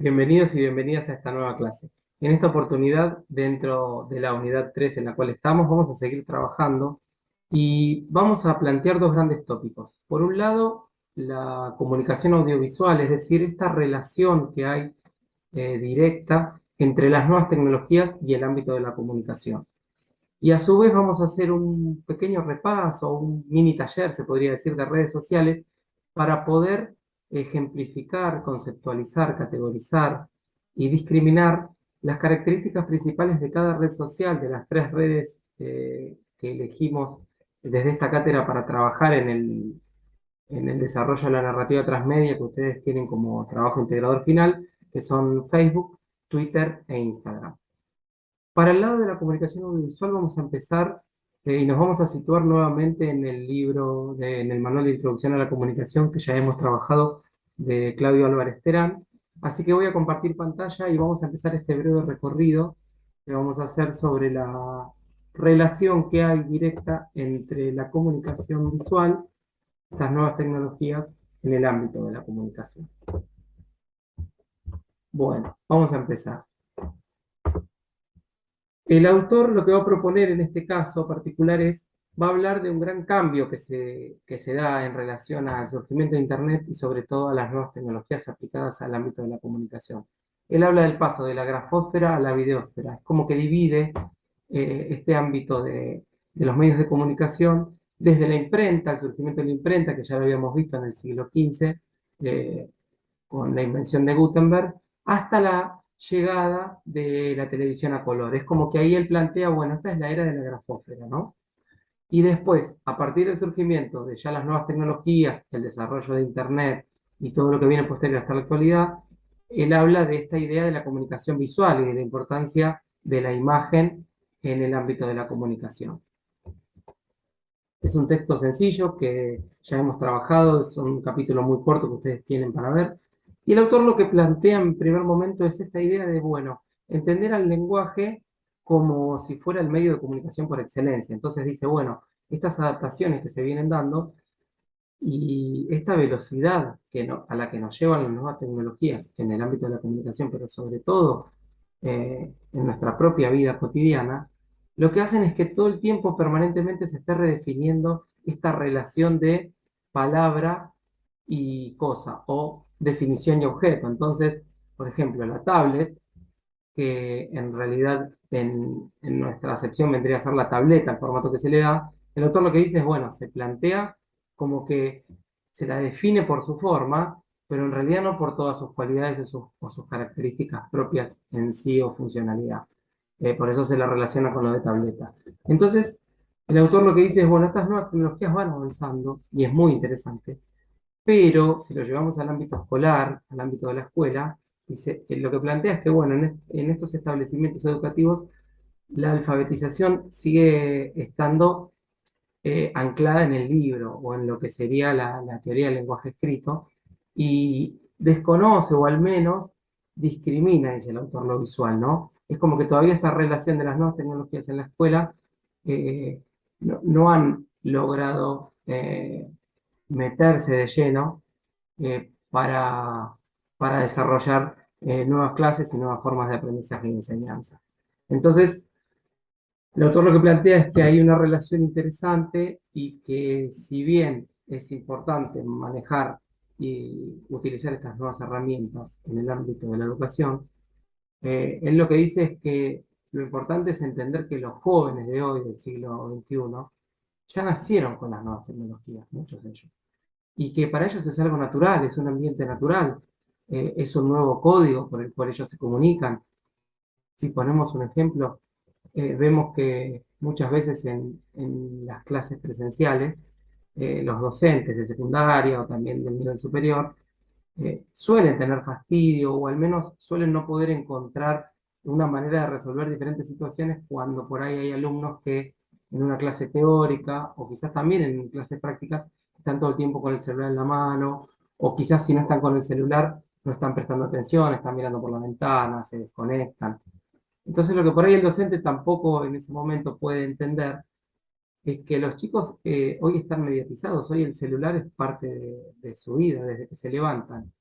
Bienvenidos y bienvenidas a esta nueva clase. En esta oportunidad, dentro de la unidad 3 en la cual estamos, vamos a seguir trabajando y vamos a plantear dos grandes tópicos. Por un lado, la comunicación audiovisual, es decir, esta relación que hay directa entre las nuevas tecnologías y el ámbito de la comunicación. Y a su vez vamos a hacer un pequeño repaso, un mini taller, se podría decir, de redes sociales para poder ejemplificar, conceptualizar, categorizar y discriminar las características principales de cada red social, de las tres redes que elegimos desde esta cátedra para trabajar en el desarrollo de la narrativa transmedia que ustedes tienen como trabajo integrador final, que son Facebook, Twitter e Instagram. Para el lado de la comunicación audiovisual vamos a empezar y nos vamos a situar nuevamente en el libro, en el manual de introducción a la comunicación que ya hemos trabajado de Claudio Álvarez Terán. Así que voy a compartir pantalla y vamos a empezar este breve recorrido que vamos a hacer sobre la relación que hay directa entre la comunicación visual, estas nuevas tecnologías en el ámbito de la comunicación. Bueno, vamos a empezar. El autor lo que va a proponer en este caso particular va a hablar de un gran cambio que se da en relación al surgimiento de Internet y sobre todo a las nuevas tecnologías aplicadas al ámbito de la comunicación. Él habla del paso de la grafósfera a la videósfera, es como que divide este ámbito de los medios de comunicación desde la imprenta, el surgimiento de la imprenta, que ya lo habíamos visto en el siglo XV, con la invención de Gutenberg, hasta la llegada de la televisión a color. Es como que ahí él plantea, bueno, esta es la era de la grafósfera, ¿no? Y después, a partir del surgimiento de ya las nuevas tecnologías, el desarrollo de Internet y todo lo que viene posterior hasta la actualidad, él habla de esta idea de la comunicación visual y de la importancia de la imagen en el ámbito de la comunicación. Es un texto sencillo que ya hemos trabajado, es un capítulo muy corto que ustedes tienen para ver. Y el autor lo que plantea en primer momento es esta idea de, bueno, entender al lenguaje como si fuera el medio de comunicación por excelencia. Entonces dice, bueno, estas adaptaciones que se vienen dando y esta velocidad a la que nos llevan las nuevas tecnologías en el ámbito de la comunicación, pero sobre todo en nuestra propia vida cotidiana, lo que hacen es que todo el tiempo permanentemente se esté redefiniendo esta relación de palabra y cosa, o definición y objeto. Entonces, por ejemplo, la tablet, que en realidad en nuestra acepción vendría a ser la tableta, el formato que se le da, el autor lo que dice es, bueno, se plantea como que se la define por su forma, pero en realidad no por todas sus cualidades o sus características propias en sí o funcionalidad. Por eso se la relaciona con lo de tableta. Entonces, el autor lo que dice es, bueno, estas nuevas tecnologías van avanzando y es muy interesante, pero si lo llevamos al ámbito escolar, al ámbito de la escuela, dice, lo que plantea es que, bueno, en estos establecimientos educativos, la alfabetización sigue estando anclada en el libro o en lo que sería la teoría del lenguaje escrito y desconoce o al menos discrimina, dice el autor, lo visual, ¿no? Es como que todavía esta relación de las nuevas tecnologías en la escuela eh, no han logrado meterse de lleno para desarrollar nuevas clases y nuevas formas de aprendizaje y enseñanza. Entonces, el autor lo que plantea es que hay una relación interesante y que si bien es importante manejar y utilizar estas nuevas herramientas en el ámbito de la educación, él lo que dice es que lo importante es entender que los jóvenes de hoy, del siglo XXI, ya nacieron con las nuevas tecnologías, muchos de ellos, y que para ellos es algo natural, es un ambiente natural, es un nuevo código por el cual ellos se comunican. Si ponemos un ejemplo, vemos que muchas veces en las clases presenciales, los docentes de secundaria o también del nivel superior suelen tener fastidio o al menos suelen no poder encontrar una manera de resolver diferentes situaciones cuando por ahí hay alumnos que en una clase teórica o quizás también en clases prácticas están todo el tiempo con el celular en la mano o quizás si no están con el celular no están prestando atención, están mirando por la ventana, se desconectan. Entonces lo que por ahí el docente tampoco en ese momento puede entender es que los chicos hoy están mediatizados, hoy el celular es parte de su vida desde que se levantan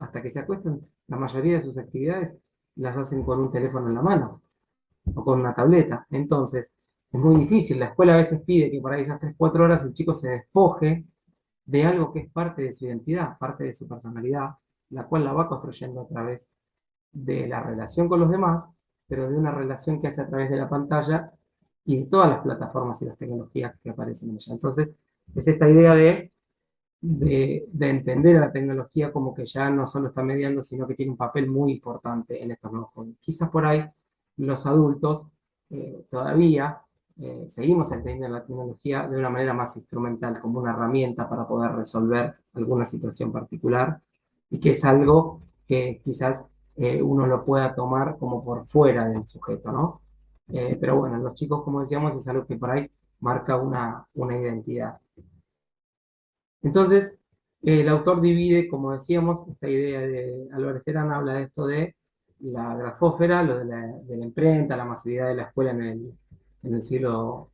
hasta que se acuestan, la mayoría de sus actividades las hacen con un teléfono en la mano o con una tableta. Entonces, es muy difícil. La escuela a veces pide que por ahí esas 3 4 horas el chico se despoje de algo que es parte de su identidad, parte de su personalidad, la cual la va construyendo a través de la relación con los demás, pero de una relación que hace a través de la pantalla y de todas las plataformas y las tecnologías que aparecen en ella. Entonces, es esta idea de entender a la tecnología como que ya no solo está mediando, sino que tiene un papel muy importante en estos nuevos jóvenes. Quizás por ahí los adultos todavía seguimos entendiendo la tecnología de una manera más instrumental, como una herramienta para poder resolver alguna situación particular, y que es algo que quizás uno lo pueda tomar como por fuera del sujeto, ¿no? Pero bueno, los chicos, como decíamos, es algo que por ahí marca una identidad. Entonces, el autor divide, como decíamos, esta idea de Álvarez Terán habla de esto de la grafósfera, lo de la imprenta, la masividad de la escuela en el siglo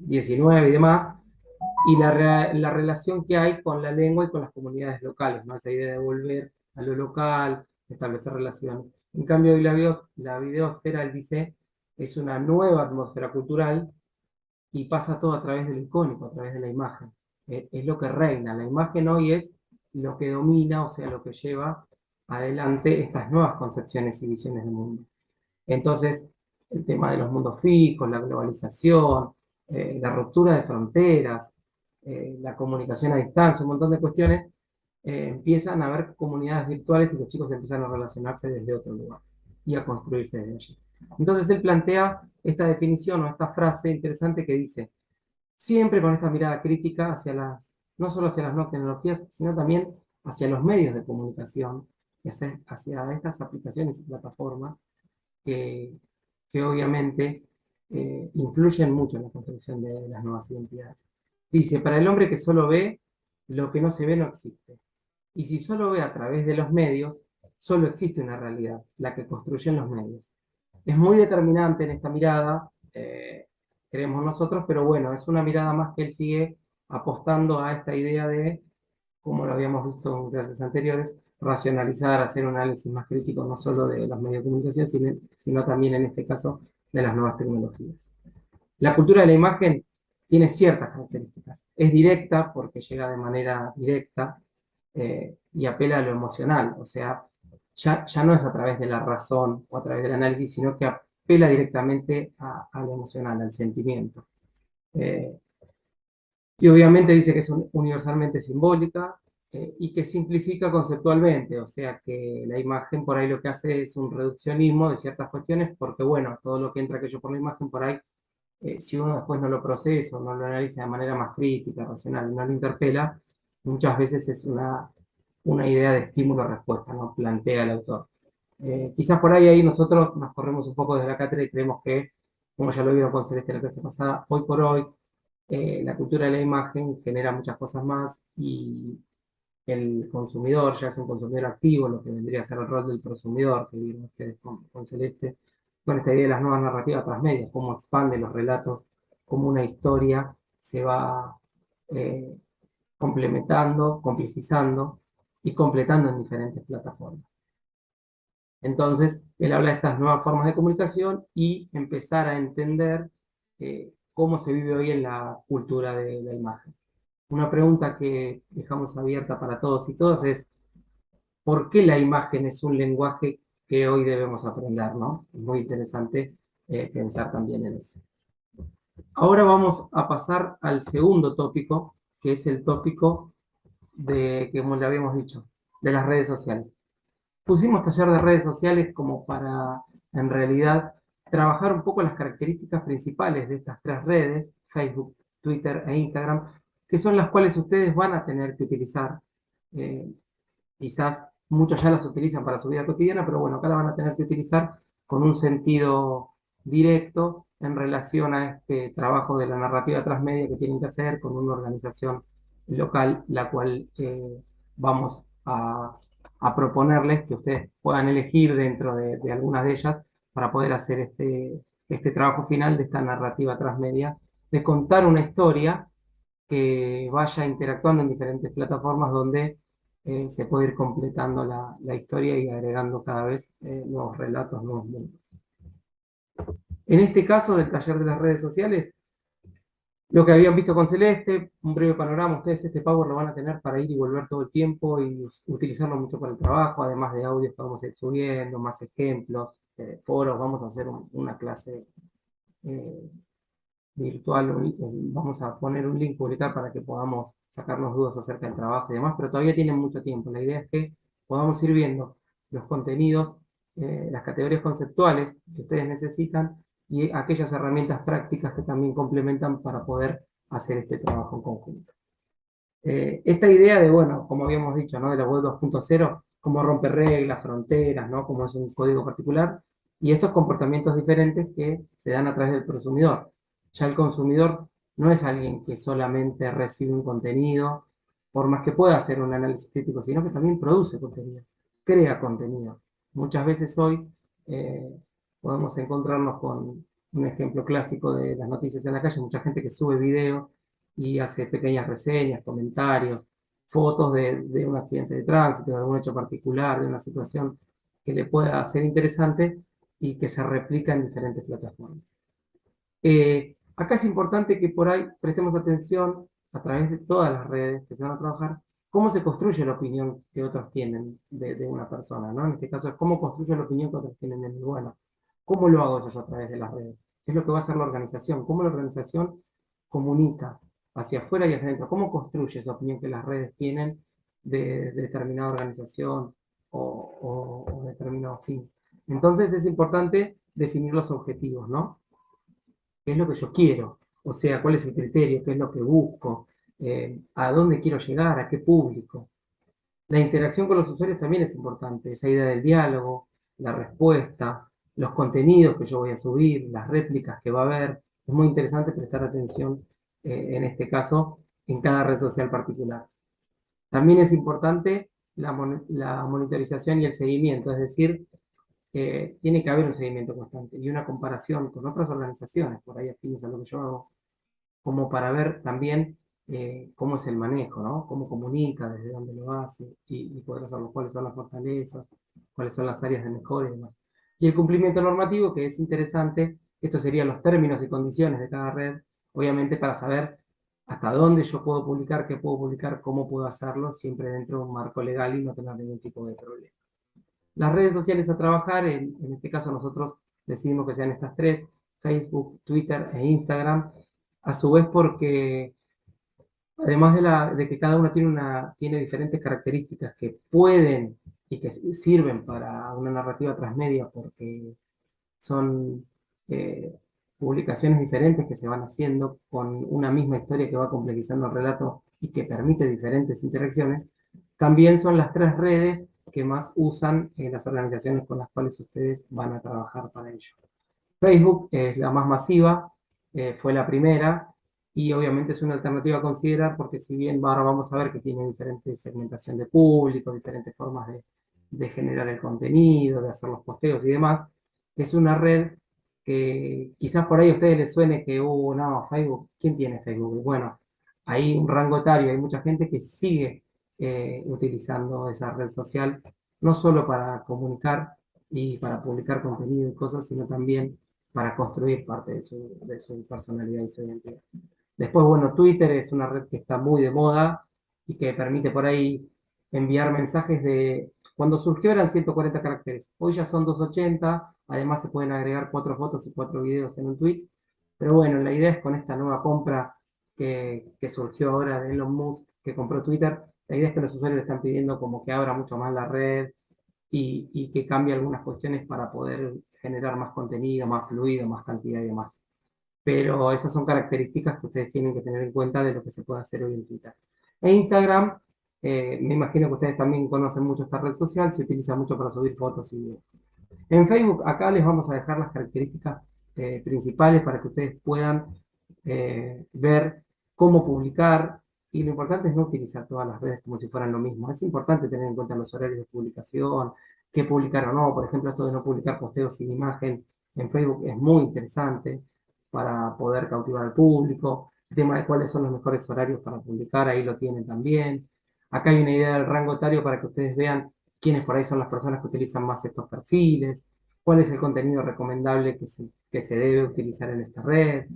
XIX y demás, y la relación que hay con la lengua y con las comunidades locales, ¿no? Esa idea de volver a lo local, establecer relaciones. En cambio, la videosfera, él dice, es una nueva atmósfera cultural y pasa todo a través del icónico, a través de la imagen. Es lo que reina. La imagen hoy es lo que domina, o sea, lo que lleva adelante estas nuevas concepciones y visiones del mundo. Entonces, el tema de los mundos fijos, la globalización, la ruptura de fronteras, la comunicación a distancia, un montón de cuestiones, empiezan a haber comunidades virtuales y los chicos empiezan a relacionarse desde otro lugar y a construirse desde allí. Entonces él plantea esta definición o esta frase interesante que dice, siempre con esta mirada crítica hacia no solo hacia las nuevas tecnologías, sino también hacia los medios de comunicación, y hacia estas aplicaciones y plataformas que, que obviamente influyen mucho en la construcción de las nuevas identidades. Dice, para el hombre que solo ve, lo que no se ve no existe. Y si solo ve a través de los medios, solo existe una realidad, la que construyen los medios. Es muy determinante en esta mirada, creemos nosotros, pero bueno, es una mirada más que él sigue apostando a esta idea de, como lo habíamos visto en clases anteriores, racionalizar, hacer un análisis más crítico no solo de los medios de comunicación, sino también en este caso de las nuevas tecnologías. La cultura de la imagen tiene ciertas características. Es directa porque llega de manera directa y apela a lo emocional, o sea, ya no es a través de la razón o a través del análisis, sino que apela directamente a lo emocional, al sentimiento. Eh, y obviamente dice que es universalmente simbólica y que simplifica conceptualmente, o sea que la imagen por ahí lo que hace es un reduccionismo de ciertas cuestiones, porque bueno, todo lo que entra aquello por la imagen por ahí, si uno después no lo procesa, no lo analiza de manera más crítica, racional, y no lo interpela, muchas veces es una idea de estímulo-respuesta, ¿no? Plantea el autor. Quizás por ahí nosotros nos corremos un poco de la cátedra y creemos que, como ya lo vieron con Celeste la clase pasada, hoy por hoy la cultura de la imagen genera muchas cosas más y el consumidor ya es un consumidor activo, lo que vendría a ser el rol del prosumidor, que vieron ustedes con Celeste, con esta idea de las nuevas narrativas transmedias, cómo expande los relatos, cómo una historia se va eh, complementando, complejizando y completando en diferentes plataformas. Entonces, él habla de estas nuevas formas de comunicación y empezar a entender cómo se vive hoy en la cultura de la imagen. Una pregunta que dejamos abierta para todos y todas es, ¿por qué la imagen es un lenguaje que hoy debemos aprender, ¿no? Es muy interesante pensar también en eso. Ahora vamos a pasar al segundo tópico, que es el tópico que, como le habíamos dicho, de las redes sociales. Pusimos taller de redes sociales como para, en realidad, trabajar un poco las características principales de estas 3 redes, Facebook, Twitter e Instagram, que son las cuales ustedes van a tener que utilizar. Eh, Quizás muchos ya las utilizan para su vida cotidiana, pero bueno, acá la van a tener que utilizar con un sentido directo en relación a este trabajo de la narrativa transmedia que tienen que hacer con una organización local, la cual vamos a proponerles que ustedes puedan elegir dentro de algunas de ellas para poder hacer este trabajo final de esta narrativa transmedia, de contar una historia que vaya interactuando en diferentes plataformas donde se puede ir completando la historia y agregando cada vez nuevos relatos, nuevos mundos. En este caso del taller de las redes sociales, lo que habían visto con Celeste, un breve panorama, ustedes este Power lo van a tener para ir y volver todo el tiempo y utilizarlo mucho para el trabajo, además de audios que vamos a ir subiendo, más ejemplos, foros, vamos a hacer una clase eh, virtual, vamos a poner un link, publicar para que podamos sacarnos dudas acerca del trabajo y demás, pero todavía tienen mucho tiempo. La idea es que podamos ir viendo los contenidos, las categorías conceptuales que ustedes necesitan y aquellas herramientas prácticas que también complementan para poder hacer este trabajo en conjunto. Esta idea de, bueno, como habíamos dicho, ¿no? De la web 2.0, cómo rompe reglas, fronteras, ¿no? Cómo es un código particular, y estos comportamientos diferentes que se dan a través del consumidor. Ya el consumidor no es alguien que solamente recibe un contenido, por más que pueda hacer un análisis crítico, sino que también produce contenido, crea contenido. Muchas veces hoy eh, podemos encontrarnos con un ejemplo clásico de las noticias en la calle, mucha gente que sube videos y hace pequeñas reseñas, comentarios, fotos de un accidente de tránsito, de algún hecho particular, de una situación que le pueda ser interesante y que se replica en diferentes plataformas. Acá es importante que por ahí prestemos atención a través de todas las redes que se van a trabajar, cómo se construye la opinión que otros tienen de una persona, ¿no? En este caso es cómo construyo la opinión que otros tienen de mí. Bueno, ¿cómo lo hago yo a través de las redes? ¿Qué es lo que va a hacer la organización? ¿Cómo la organización comunica hacia afuera y hacia adentro? ¿Cómo construye esa opinión que las redes tienen de determinada organización o determinado fin? Entonces es importante definir los objetivos, ¿no? ¿Qué es lo que yo quiero? O sea, ¿cuál es el criterio? ¿Qué es lo que busco? ¿A dónde quiero llegar? ¿A qué público? La interacción con los usuarios también es importante, esa idea del diálogo, la respuesta, los contenidos que yo voy a subir, las réplicas que va a haber. Es muy interesante prestar atención, en este caso, en cada red social particular. También es importante la monitorización y el seguimiento, es decir, tiene que haber un seguimiento constante y una comparación con otras organizaciones, por ahí afines a lo que yo hago, como para ver también cómo es el manejo, ¿no? Cómo comunica, desde dónde lo hace y poder saber cuáles son las fortalezas, cuáles son las áreas de mejora y demás. Y el cumplimiento normativo, que es interesante, estos serían los términos y condiciones de cada red, obviamente para saber hasta dónde yo puedo publicar, qué puedo publicar, cómo puedo hacerlo, siempre dentro de un marco legal y no tener ningún tipo de problema. Las redes sociales a trabajar, en este caso nosotros decidimos que sean estas tres, Facebook, Twitter e Instagram, a su vez porque además de que cada una tiene diferentes características que pueden y que sirven para una narrativa transmedia porque son eh, publicaciones diferentes que se van haciendo con una misma historia que va complejizando el relato y que permite diferentes interacciones, también son las tres redes que más usan las organizaciones con las cuales ustedes van a trabajar para ello. Facebook es la más masiva, fue la primera y obviamente es una alternativa a considerar porque si bien ahora vamos a ver que tiene diferentes segmentación de público, diferentes formas de generar el contenido, de hacer los posteos y demás, es una red que quizás por ahí a ustedes les suene que, no, Facebook, ¿quién tiene Facebook? Bueno, hay un rango etario, hay mucha gente que sigue utilizando esa red social, no solo para comunicar y para publicar contenido y cosas, sino también para construir parte de su personalidad y su identidad. Después, bueno, Twitter es una red que está muy de moda y que permite por ahí enviar mensajes de... Cuando surgió eran 140 caracteres, hoy ya son 280, además se pueden agregar 4 fotos y 4 videos en un tweet, pero bueno, la idea es con esta nueva compra que surgió ahora de Elon Musk, que compró Twitter, la idea es que los usuarios están pidiendo como que abra mucho más la red, y que cambie algunas cuestiones para poder generar más contenido, más fluido, más cantidad y demás. Pero esas son características que ustedes tienen que tener en cuenta de lo que se puede hacer hoy en Twitter. E Instagram, me imagino que ustedes también conocen mucho esta red social, se utiliza mucho para subir fotos y videos. En Facebook, acá les vamos a dejar las características principales para que ustedes puedan ver cómo publicar. Y lo importante es no utilizar todas las redes como si fueran lo mismo. Es importante tener en cuenta los horarios de publicación, qué publicar o no. Por ejemplo, esto de no publicar posteos sin imagen en Facebook es muy interesante para poder cautivar al público. El tema de cuáles son los mejores horarios para publicar, ahí lo tienen también. Acá hay una idea del rango etario para que ustedes vean quiénes por ahí son las personas que utilizan más estos perfiles, cuál es el contenido recomendable que se debe utilizar en esta red,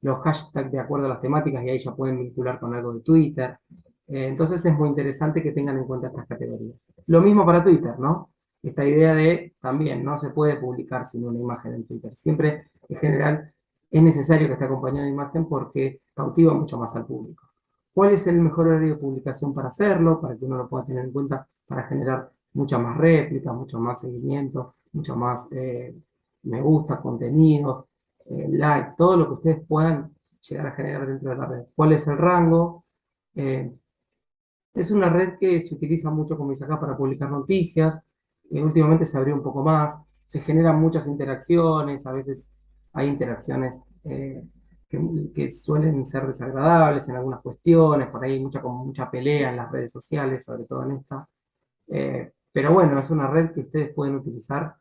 los hashtags de acuerdo a las temáticas, y ahí ya pueden vincular con algo de Twitter. Entonces es muy interesante que tengan en cuenta estas categorías. Lo mismo para Twitter, ¿no? Esta idea de también no se puede publicar sin una imagen en Twitter. Siempre, en general, es necesario que esté acompañado de imagen porque cautiva mucho más al público. ¿Cuál es el mejor horario de publicación para hacerlo? Para que uno lo pueda tener en cuenta para generar muchas más réplicas, mucho más seguimiento, mucho más me gusta, contenidos, like, todo lo que ustedes puedan llegar a generar dentro de la red. ¿Cuál es el rango? Eh, es una red que se utiliza mucho, como dice acá, para publicar noticias. Últimamente se abrió un poco más. Se generan muchas interacciones. A veces hay interacciones que suelen ser desagradables en algunas cuestiones. Por ahí hay mucha, como mucha pelea en las redes sociales, sobre todo en esta. Pero bueno, es una red que ustedes pueden utilizar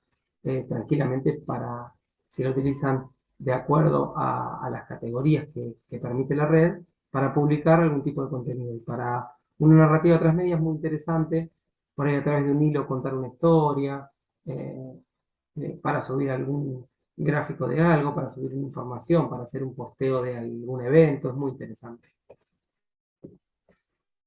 tranquilamente para, si la utilizan de acuerdo a las categorías que permite la red, para publicar algún tipo de contenido. Y para una narrativa transmedia es muy interesante, por ahí a través de un hilo contar una historia, eh, para subir algún gráfico de algo, para subir una información, para hacer un posteo de algún evento, es muy interesante.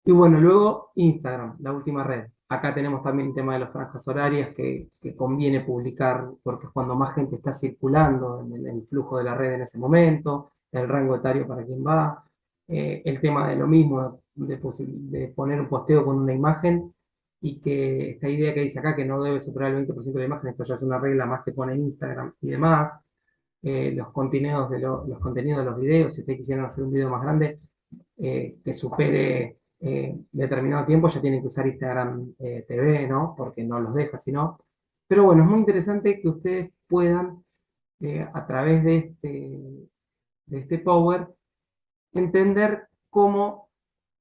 Y bueno, luego Instagram, la última red. Acá tenemos también el tema de las franjas horarias que conviene publicar porque es cuando más gente está circulando en el flujo de la red en ese momento, el rango etario para quien va, el tema de lo mismo, de poner un posteo con una imagen y que esta idea que dice acá que no debe superar el 20% de la imagen, esto ya es una regla más que pone Instagram y demás. Los contenidos de los videos, si ustedes quisieran hacer un video más grande, que supere determinado tiempo, ya tienen que usar Instagram TV, ¿no? Porque no los deja, sino. Pero bueno, es muy interesante que ustedes puedan, a través de este Power, entender cómo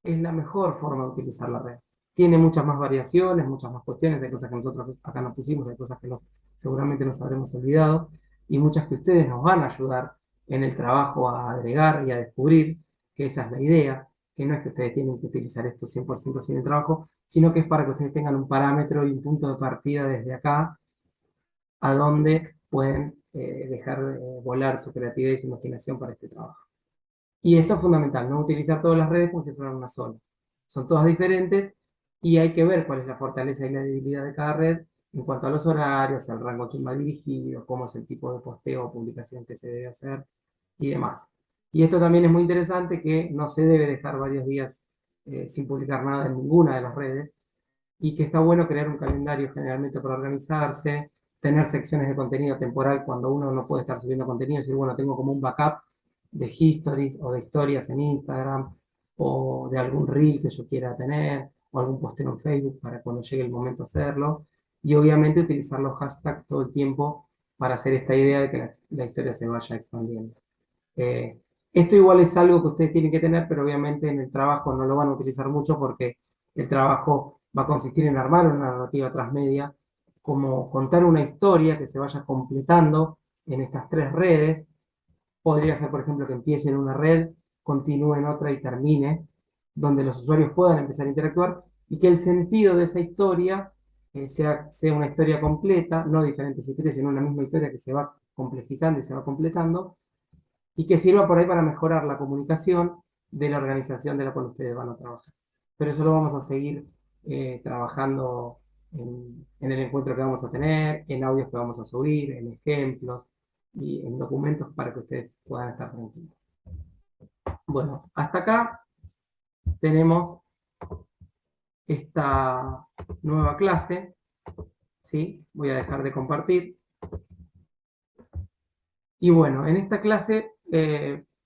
es la mejor forma de utilizar la red. Tiene muchas más variaciones, muchas más cuestiones, hay cosas que nosotros acá nos pusimos, hay cosas que seguramente nos habremos olvidado, y muchas que ustedes nos van a ayudar en el trabajo a agregar y a descubrir, que esa es la idea, que no es que ustedes tienen que utilizar esto 100% sin el trabajo, sino que es para que ustedes tengan un parámetro y un punto de partida desde acá, a donde pueden dejar volar su creatividad y su imaginación para este trabajo. Y esto es fundamental, no utilizar todas las redes como si fueran una sola. Son todas diferentes y hay que ver cuál es la fortaleza y la debilidad de cada red en cuanto a los horarios, el rango a quién va dirigido, cómo es el tipo de posteo o publicación que se debe hacer y demás. Y esto también es muy interesante, que no se debe dejar varios días sin publicar nada en ninguna de las redes, y que está bueno crear un calendario generalmente para organizarse, tener secciones de contenido temporal cuando uno no puede estar subiendo contenido, decir, bueno, tengo como un backup de histories o de historias en Instagram, o de algún reel que yo quiera tener, o algún posteo en Facebook para cuando llegue el momento hacerlo, y obviamente utilizar los hashtags todo el tiempo para hacer esta idea de que la historia se vaya expandiendo. Eh, Esto igual es algo que ustedes tienen que tener, pero obviamente en el trabajo no lo van a utilizar mucho porque el trabajo va a consistir en armar una narrativa transmedia, como contar una historia que se vaya completando en estas tres redes. Podría ser, por ejemplo, que empiece en una red, continúe en otra y termine, donde los usuarios puedan empezar a interactuar y que el sentido de esa historia sea una historia completa, no diferentes historias, sino una misma historia que se va complejizando y se va completando, y que sirva por ahí para mejorar la comunicación de la organización de la cual ustedes van a trabajar. Pero eso lo vamos a seguir trabajando en el encuentro que vamos a tener, en audios que vamos a subir, en ejemplos y en documentos para que ustedes puedan estar tranquilos. Bueno, hasta acá tenemos esta nueva clase, ¿sí? Voy a dejar de compartir. Y bueno, en esta clase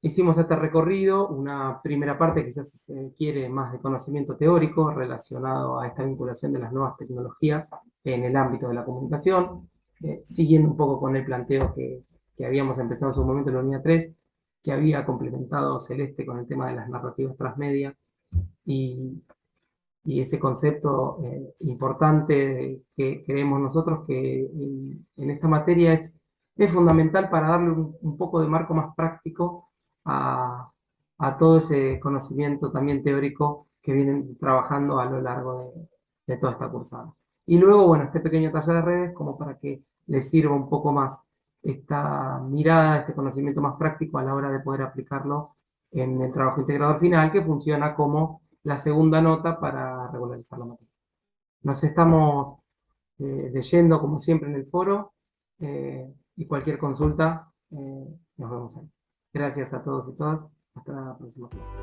hicimos este recorrido, una primera parte quizás se quiere más de conocimiento teórico relacionado a esta vinculación de las nuevas tecnologías en el ámbito de la comunicación, siguiendo un poco con el planteo que habíamos empezado en su momento en la unidad 3, que había complementado Celeste con el tema de las narrativas transmedia y, y ese concepto importante que creemos nosotros que en esta materia es fundamental para darle un poco de marco más práctico a todo ese conocimiento también teórico que vienen trabajando a lo largo de toda esta cursada. Y luego, bueno, este pequeño taller de redes como para que les sirva un poco más esta mirada, este conocimiento más práctico a la hora de poder aplicarlo en el trabajo integrador final, que funciona como la segunda nota para regularizar la materia. Nos estamos leyendo, como siempre, en el foro, y cualquier consulta, nos vemos ahí. Gracias a todos y todas. Hasta la próxima clase.